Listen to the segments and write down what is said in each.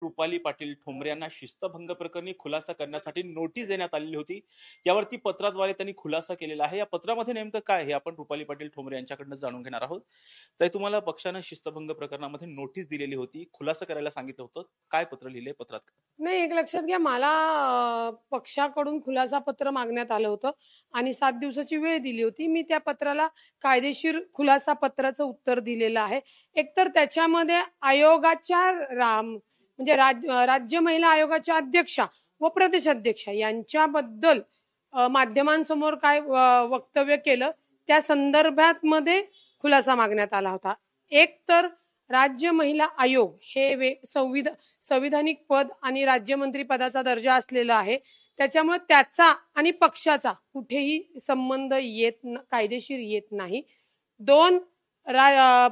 रुपाली पाटील ठोंबरे यांना शिस्तभंग प्रकरणी खुलासा करण्यासाठी नोटीस देण्यात आलेली होती. यावरती पत्राद्वारे त्यांनी खुलासा केलेला आहे. या पत्रामध्ये नेमकं काय हे आपण रुपाली पाटील ठोंबरे यांच्याकडनं जाणून घेणार आहोत. तर तुम्हाला पक्षानं शिस्तभंग प्रकरणामध्ये नोटीस दिलेली होती, खुलासा करायला सांगितलं होतं. काय पत्र लिहिलंय पत्रात? नाही, एक लक्षात घ्या, मला पक्षाकडून खुलासा पत्र मागण्यात आलं होतं आणि 7 दिवसाची वेळ दिली होती. मी त्या पत्राला कायदेशीर खुलासा पत्राचं उत्तर दिलेलं आहे. एकतर त्याच्यामध्ये आयोगाच्या म्हणजे राज्य महिला आयोगाच्या अध्यक्षा व प्रदेश अध्यक्षा यांच्याबद्दल माध्यमांसमोर काय वक्तव्य केलं त्या संदर्भात मध्ये खुलासा मागण्यात आला होता. एक तर राज्य महिला आयोग हे संविधानिक पद आणि राज्यमंत्री पदाचा दर्जा असलेला आहे. त्याच्यामुळे त्याचा आणि पक्षाचा कुठेही संबंध कायदेशीर येत नाही. 2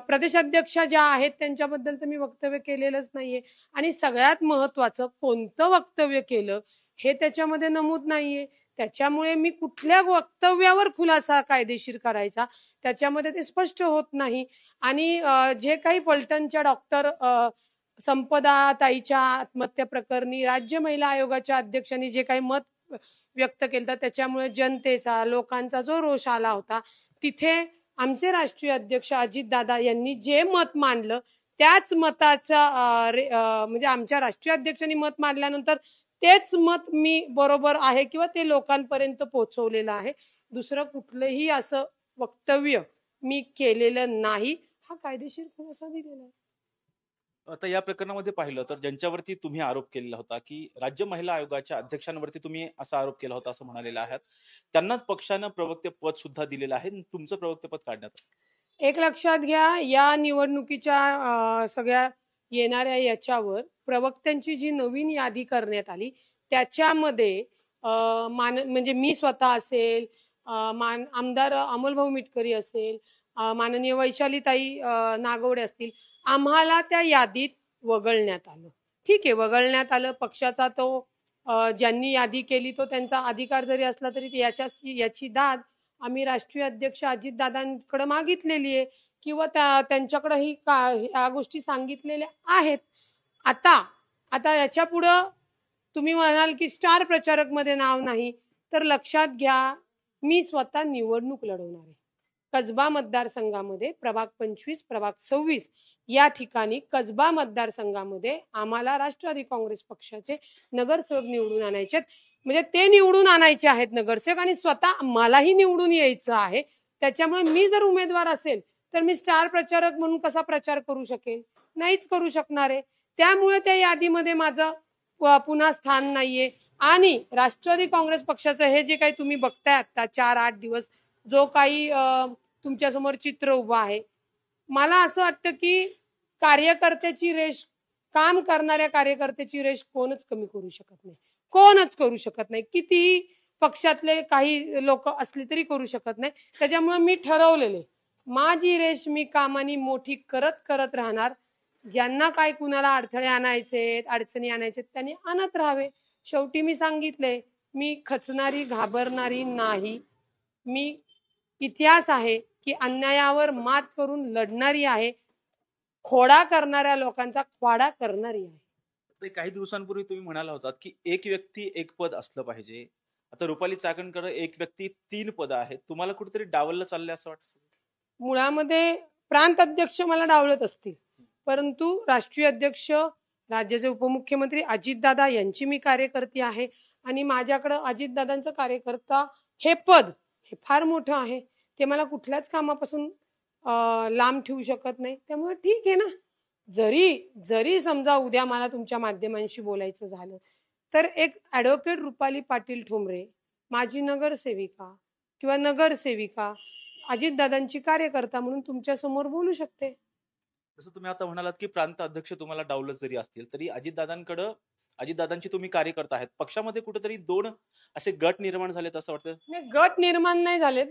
प्रदेशाध्यक्षा ज्या आहेत त्यांच्याबद्दल तर मी वक्तव्य केलेलंच नाहीये आणि सगळ्यात महत्वाचं कोणतं वक्तव्य केलं हे त्याच्यामध्ये नमूद नाहीये. त्याच्यामुळे मी कुठल्या वक्तव्यावर खुलासा कायदेशीर करायचा त्याच्यामध्ये ते स्पष्ट होत नाही. आणि जे काही फलटणच्या डॉक्टर संपदा ताईच्या आत्महत्या प्रकरणी राज्य महिला आयोगाच्या अध्यक्षांनी जे काही मत व्यक्त केलं त्याच्यामुळे जनतेचा लोकांचा जो रोष आला होता, तिथे आमचे राष्ट्रीय अध्यक्ष अजितदादा यांनी जे मत मांडलं त्याच मताचा म्हणजे आमच्या राष्ट्रीय अध्यक्षांनी मत मांडल्यानंतर तेच मत मी बरोबर आहे किंवा ते लोकांपर्यंत पोहोचवलेलं आहे. दुसरं कुठलंही असं वक्तव्य मी केलेलं नाही. हा कायदेशीर खुलासा दिलेला आहे. आता या प्रकरणामध्ये पाहिलं तर ज्यांच्यावरती तुम्ही आरोप केलेला होता की राज्य महिला आयोगाच्या अध्यक्षांवरती तुम्ही असा आरोप केला होता असं म्हणालेला आहात, त्यांनाच पक्षानं प्रवक्ते पद सुद्धा दिलेलं आहे. तुमचं प्रवक्ते पद काढण्यात एक लक्षात घ्या, या निवडणुकीच्या सगळ्या येणाऱ्या याच्यावर प्रवक्त्यांची जी नवीन यादी करण्यात आली त्याच्यामध्ये म्हणजे मी स्वतः असेल, आमदार अमोलभाऊ मिटकरी असेल, माननीय वैशालीताई नागवडे असतील, आम्हाला त्या यादीत वगळण्यात आलं. ठीक आहे, वगळण्यात आलं. पक्षाचा तो ज्यांनी यादी केली तो त्यांचा अधिकार जरी असला तरी याची दाद आम्ही राष्ट्रीय अध्यक्ष अजितदादांकडे मागितलेली आहे किंवा त्यांच्याकडेही या गोष्टी सांगितलेल्या आहेत. आता याच्या पुढं तुम्ही म्हणाल की स्टार प्रचारक मध्ये नाव नाही, तर लक्षात घ्या, मी स्वतः निवडणूक लढवणार आहे. कसबा मतदारसंघामध्ये प्रभाग 25 प्रभाग 26 या ठिकाणी कसबा मतदारसंघामध्ये आम्हाला राष्ट्रवादी काँग्रेस पक्षाचे नगरसेवक निवडून आणायचे, म्हणजे ते निवडून आणायचे आहेत नगरसेवक आणि स्वतः मलाही निवडून यायचं आहे. त्याच्यामुळे मी जर उमेदवार असेल तर मी स्टार प्रचारक म्हणून कसा प्रचार करू शकेल? नाहीच करू शकणार आहे. त्यामुळे त्या यादीमध्ये माझं पुन्हा स्थान नाहीये. आणि राष्ट्रवादी काँग्रेस पक्षाचं हे जे काही तुम्ही बघताय आता 4-8 दिवस जो काही तुमच्या समोर चित्र उभं आहे, मला असं वाटतं की कार्यकर्त्याची रेष, काम करणाऱ्या कार्यकर्त्याची रेष कोणच कमी करू शकत नाही, कोणच करू शकत नाही. कितीही पक्षातले काही लोक असले तरी करू शकत नाही. त्याच्यामुळे मी ठरवलेले माझी रेष मी कामानी मोठी करत राहणार. ज्यांना काय कुणाला अडथळे आणायचे, अडचणी आणायचे त्यांनी आणत राहावे. शेवटी मी सांगितले, मी खचणारी घाबरणारी नाही. मी इतिहास आहे की अन्यायावर मात करून लढणारी आहे, खोडा करणाऱ्या लोकांचा खोडा करणारी आहे. काही दिवसांपूर्वी तुम्ही म्हणाला होतात की एक व्यक्ती एक पद असलं पाहिजे. आता रुपाली चाकणकडे एक व्यक्ती 3 पद आहेत. तुम्हाला कुठेतरी डावललं चाललंय असं वाटतं? मुळामध्ये प्रांत अध्यक्ष मला डावलत असतील, परंतु राष्ट्रीय अध्यक्ष, राज्याचे उपमुख्यमंत्री अजितदादा यांची मी कार्यकर्ती आहे आणि माझ्याकडे अजितदादांचं कार्यकर्ता हे पद हे फार मोठं आहे. ते मला कुठल्याच कामापासून लांब ठेवू शकत नाही. त्यामुळे ठीक आहे ना, जरी समजा उद्या मला तुमच्या माध्यमांशी बोलायचं झालं तर एक ऍडव्होकेट रुपाली पाटील ठोंबरे, माझी नगरसेविका किंवा नगरसेविका, अजितदादांची कार्यकर्ता म्हणून तुमच्या समोर बोलू शकते. जसं तुम्ही आता म्हणालात की प्रांत अध्यक्ष तुम्हाला डावलत जरी असतील तरी अजितदादांची तुम्ही कार्यकर्ता आहेत. पक्षामध्ये कुठेतरी 2 असे गट निर्माण झालेत असं वाटतं? नाही, गट निर्माण नाही झालेत.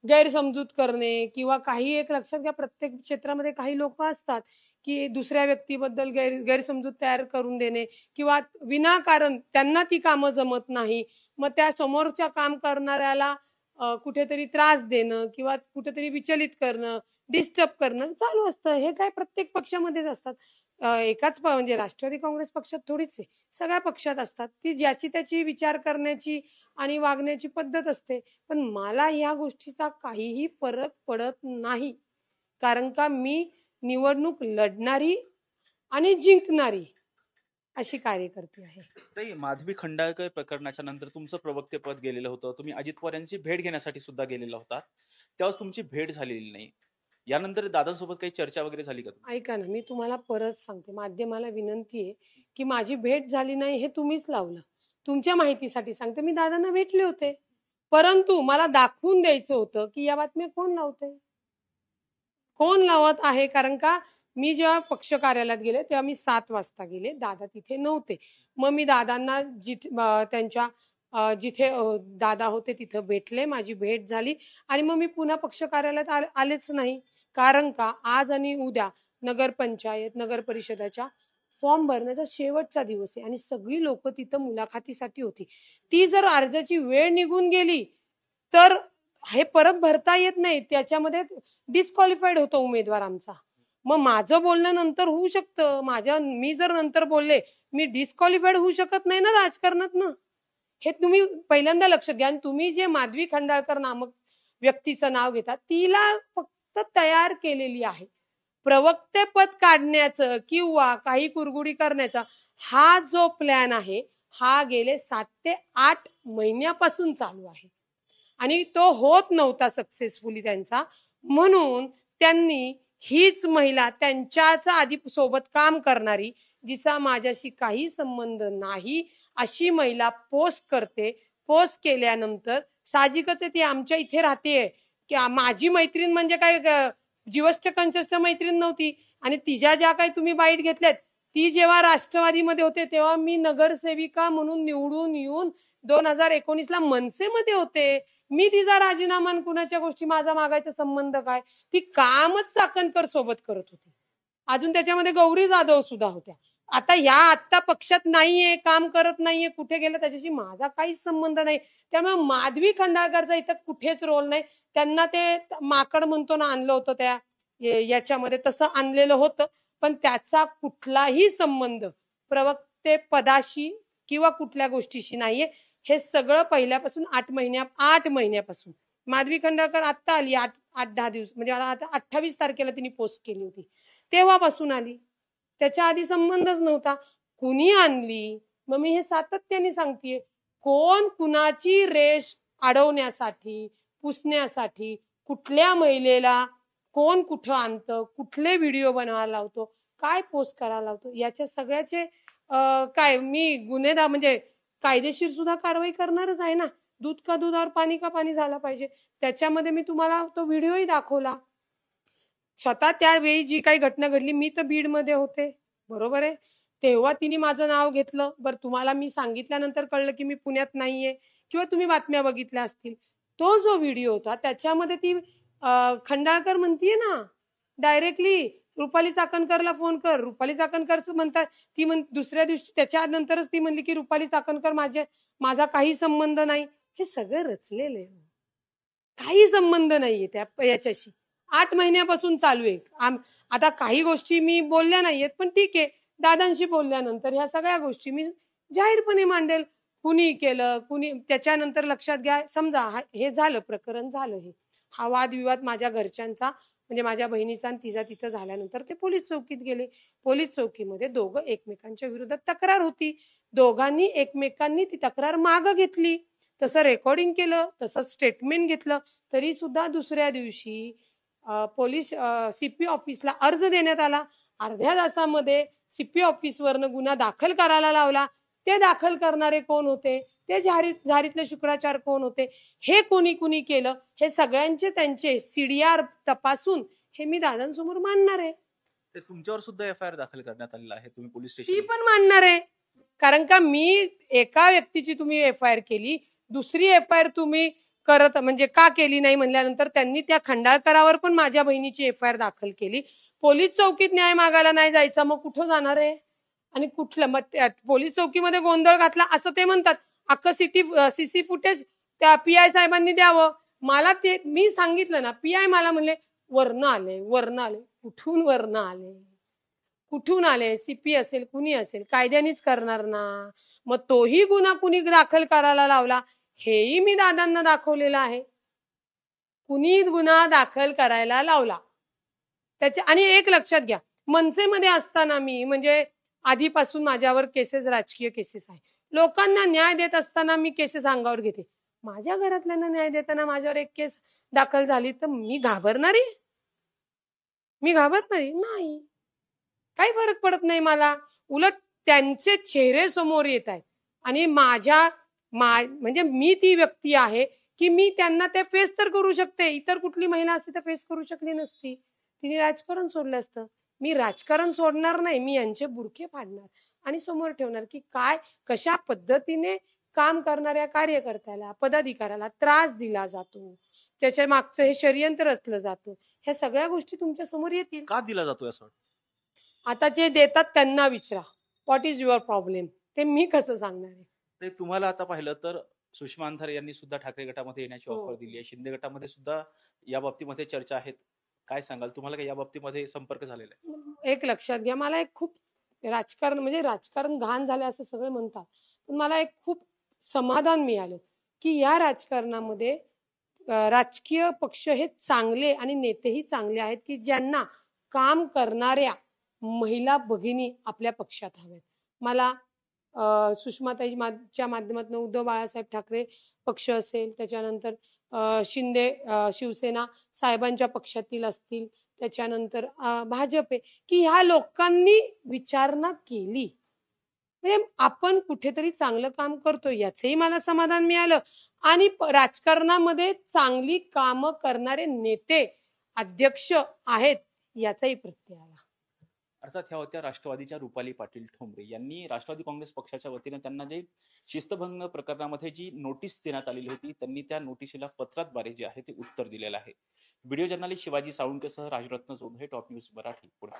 गैरसमजूत करणे किंवा काही, एक लक्षात घ्या, प्रत्येक क्षेत्रामध्ये काही लोक असतात की दुसऱ्या व्यक्तीबद्दल गैरसमजूत तयार करून देणे किंवा विनाकारण त्यांना ती कामं जमत नाही, मग त्या समोरच्या काम करणाऱ्याला कुठेतरी त्रास देणं किंवा कुठेतरी विचलित करणं, डिस्टर्ब करणं चालू असतं. हे काय प्रत्येक पक्षामध्येच असतात. म्हणजे राष्ट्रवादी काँग्रेस पक्षात थोडीच आहे, सगळ्या पक्षात असतात. ती ज्याची त्याची विचार करण्याची आणि वागण्याची पद्धत असते. पण मला ह्या गोष्टीचा काहीही फरक पडत नाही. कारण का मी निवडणूक लढणारी आणि जिंकणारी अशी कार्यकर्ती आहे. ताई, माधवी खंडाळकर प्रकरणाच्या नंतर तुमचं प्रवक्तेपद गेलेलं होतं. तुम्ही अजित पवार यांची भेट घेण्यासाठी सुद्धा गेलेला होता. त्यावेळेस तुमची भेट झालेली नाही. यानंतर दादांसोबत काही चर्चा वगैरे झाली का? ऐका ना, मी तुम्हाला परत सांगते, माध्यमाला विनंती आहे की माझी भेट झाली नाही हे तुम्हीच लावलं. तुमच्या माहितीसाठी सांगते, मी दादांना भेटले होते, परंतु मला दाखवून द्यायचं होतं की या बातम्या कोण लावते, कोण लावत आहे. कारण का मी जेव्हा पक्ष कार्यालयात गेले तेव्हा मी 7 वाजता गेले, दादा तिथे नव्हते. मग मी दादांना त्यांच्या जिथे दादा होते तिथं भेटले, माझी भेट झाली आणि मग मी पुन्हा पक्ष कार्यालयात आलेच नाही. कारण का आज आणि उद्या नगरपंचायत, नगर परिषदाच्या फॉर्म भरण्याचा शेवटचा दिवस आहे आणि सगळी लोक तिथं मुलाखतीसाठी होती. ती जर अर्जाची वेळ निघून गेली तर हे परत भरता येत नाही. त्याच्यामध्ये डिस्क्वालिफाईड होतो उमेदवार आमचा. मग माझं बोलणं नंतर होऊ शकतं, मी जर नंतर बोलले, मी डिस्क्वालिफाईड होऊ शकत नाही ना राजकारणात ना. हे तुम्ही पहिल्यांदा लक्षात घ्या. आणि तुम्ही जे माधवी खंडाळकर नामक व्यक्तीचं नाव घेता, तिला फक्त तयार केलेली आहे प्रवक्तेपद काढण्याचं किंवा काही कुरगुडी करण्याचा. हा जो प्लॅन आहे हा गेले 7 ते 8 महिन्यापासून चालू आहे आणि तो होत नव्हता सक्सेसफुली त्यांचा. म्हणून त्यांनी हीच महिला, त्यांच्याच आधी सोबत काम करणारी, जिचा माझ्याशी काही संबंध नाही, अशी महिला पोस्ट करते. पोस्ट केल्यानंतर साहजिकच आहे ती आमच्या इथे राहतेय की माझी मैत्रीण म्हणजे काय जीवसच्या कंचच्या मैत्रीण नव्हती. आणि तिच्या ज्या काही तुम्ही बाईट घेतल्यात, ती जेव्हा राष्ट्रवादीमध्ये होते तेव्हा मी नगरसेविका म्हणून निवडून येऊन 2019ला मनसेमध्ये होते. मी तिचा राजीनामा कुणाच्या गोष्टी माझा मागायचा संबंध काय. ती कामच चाकणकर सोबत करत होती. अजून त्याच्यामध्ये गौरी जाधव सुद्धा होत्या. आता पक्षात नाहीये, काम करत नाहीये, कुठे गेलं त्याच्याशी माझा काहीच संबंध नाही. त्यामुळे माधवी खंडाळकरचा इथं कुठेच रोल नाही. त्यांना ते माकड म्हणतो ना आणलं होतं त्या याच्यामध्ये, तसं आणलेलं होतं. पण त्याचा कुठलाही संबंध प्रवक्ते पदाशी किंवा कुठल्या गोष्टीशी नाहीये. हे सगळं पहिल्यापासून 8 महिन्यापासून. माधवी खंडाळकर आता आली 8-10 दिवस, म्हणजे आता 28 तारखेला तिने पोस्ट केली होती, तेव्हापासून आली. त्याच्या आधी संबंधच नव्हता. कुणी आणली? मग मी हे सातत्याने सांगतेय, कोण कुणाची रेष अडवण्यासाठी, पुसण्यासाठी, कुठल्या महिलेला कोण कुठं आणतं, कुठले व्हिडिओ बनवायला लावतो, काय पोस्ट करायला लावतो, याच्या सगळ्याचे काय मी गुन्हेगार म्हणजे कायदेशीर सुद्धा कारवाई करणारच आहे ना. दूध का दूध और पाणी का पाणी झाला पाहिजे. त्याच्यामध्ये मी तुम्हाला तो व्हिडिओही दाखवला. स्वतः त्यावेळी जी काही घटना घडली, मी तर बीडमध्ये होते, बरोबर आहे. तेव्हा तिने माझं नाव घेतलं. बरं, तुम्हाला मी सांगितल्यानंतर कळलं की मी पुण्यात नाहीये किंवा तुम्ही बातम्या बघितल्या असतील. तो जो व्हिडिओ होता त्याच्यामध्ये ती खंडाळकर म्हणतीये ना डायरेक्टली, रुपाली चाकणकरला फोन कर. रुपाली चाकणकरचं म्हणतात, ती दुसऱ्या दिवशी त्याच्यानंतरच ती म्हणली की रुपाली चाकणकर माझा काही संबंध नाही. हे सगळं रचलेलं आहे, काही संबंध नाहीये त्या याच्याशी. 8 महिन्यापासून चालू आहे. आता काही गोष्टी मी बोलल्या नाहीयेत, पण ठीक आहे, दादांशी बोलल्यानंतर ह्या सगळ्या गोष्टी मी जाहीरपणे मांडेल. कुणी केलं, कुणी, त्याच्यानंतर लक्षात घ्या, समजा हे झालं, प्रकरण झालं, हा वादविवाद माझ्या घरच्यांचा म्हणजे माझ्या बहिणीचा आणि तिचा तिथं झाल्यानंतर ते पोलीस चौकीत गेले. पोलीस चौकीमध्ये दोघं एकमेकांच्या विरोधात तक्रार होती. दोघांनी एकमेकांनी ती तक्रार मागं घेतली, तसं रेकॉर्डिंग केलं, तसं स्टेटमेंट घेतलं. तरी सुद्धा दुसऱ्या दिवशी पोलीस सीपी ऑफिसला अर्ज देण्यात आला. अर्ध्या तासामध्ये सीपी ऑफिसवरनं गुन्हा दाखल करायला लावला. ते दाखल करणारे कोण होते, ते झारीतले शुक्राचार कोण होते, हे कोणी केलं, हे सगळ्यांचे त्यांचे सीडीआर तपासून हे मी दादांसमोर मांडणार आहे. ते तुमच्यावर सुद्धा एफआयआर दाखल करण्यात आलेला आहे, तुम्ही पोलीस ती स्टेशन पण मांडणार आहे. कारण का मी एका व्यक्तीची तुम्ही एफआयआर केली, दुसरी एफआयआर तुम्ही करत म्हणजे का केली नाही म्हणल्यानंतर त्यांनी त्या खंडाळकरावर पण माझ्या बहिणीची एफआयआर दाखल केली. पोलीस चौकीत न्याय मागायला नाही जायचा, मग कुठं जाणार आहे. आणि कुठलं मग पोलीस चौकीमध्ये गोंधळ घातला असं ते म्हणतात. अख्खं सीसी फुटेज त्या पीआय साहेबांनी द्यावं. मला ते मी सांगितलं ना, पीआय मला म्हणले वरनं आले. कुठून वरनं आले, कुठून आले, सीपी असेल, कुणी असेल, कायद्यानेच करणार ना. मग तोही गुन्हा कुणी दाखल करायला लावला, हेही मी दादांना दाखवलेलं आहे. कुणी गुन्हा दाखल करायला लावला त्याच्या. आणि एक लक्षात घ्या, मनसेमध्ये असताना मी म्हणजे आधीपासून माझ्यावर केसेस, राजकीय केसेस आहे. लोकांना न्याय देत असताना मी केसेस अंगावर घेते. माझ्या घरातल्यांना न्याय देताना माझ्यावर एक केस दाखल झाली तर मी घाबरणारी? मी घाबरणारी नाही. काही फरक पडत नाही मला. उलट त्यांचे चेहरे समोर येत आहेत आणि म्हणजे मी ती व्यक्ती आहे की मी त्यांना ते फेस तर करू शकते. इतर कुठली महिला असती तर फेस करू शकली नसती. तिने राजकारण सोडलं असतं. मी राजकारण सोडणार नाही. मी यांचे बुरखे फाडणार आणि समोर ठेवणार की काय, कशा पद्धतीने काम करणाऱ्या कार्यकर्त्याला, पदाधिकाऱ्याला त्रास दिला जातो, त्याच्या मागचं हे षडयंत्र रचलं जातं. ह्या सगळ्या गोष्टी तुमच्या समोर येतील. का दिला जातोय असं वाटतं? आता जे देतात त्यांना विचारा, व्हॉट इज युअर प्रॉब्लेम, ते मी कसं सांगणार आहे. ते तुम्हाला आता पाहिलं तर सुषमा अंधारे यांनी सुद्धा ठाकरे गटामध्ये येण्याची हो. ऑफर दिली आहे. शिंदे गटामध्ये सुद्धा या बाबतीमध्ये चर्चा आहेत. काय सांगाल, तुम्हाला काही या बाबतीमध्ये संपर्क झालेला आहे? एक लक्षात घ्या, मला एक खूप राजकारण म्हणजे राजकारण घाण झालं असं सगळे म्हणतात, पण मला एक खूप समाधान मिळालं की या राजकारणामध्ये राजकीय पक्ष हे चांगले आणि नेतेही चांगले आहेत की ज्यांना काम करणाऱ्या महिला भगिनी आपल्या पक्षात हव्यात. मला सुषमाताईच्या माध्यमातून उद्धव बाळासाहेब ठाकरे पक्ष असेल, त्याच्यानंतर शिंदे शिवसेना साहेबांच्या पक्षातील असतील, त्याच्यानंतर भाजप आहे की ह्या लोकांनी विचारणा केली म्हणजे आपण कुठेतरी चांगलं काम करतोय याचंही मला समाधान मिळालं आणि राजकारणामध्ये चांगली कामं करणारे नेते, अध्यक्ष आहेत याचाही प्रत्यय आला. अर्थात ह्या होत्या राष्ट्रवादीच्या रुपाली पाटील ठोंबरे यांनी राष्ट्रवादी काँग्रेस पक्षाच्या वतीने त्यांना जे शिस्तभंग प्रकरणामध्ये जी नोटीस देण्यात आलेली होती, त्यांनी त्या नोटिशीला पत्राद्वारे जे आहे ते उत्तर दिलेलं आहे. व्हिडिओ जर्नलिस्ट शिवाजी साळुंकेसह राजरत्न जोंधळे, टॉप न्यूज मराठी, पुणे.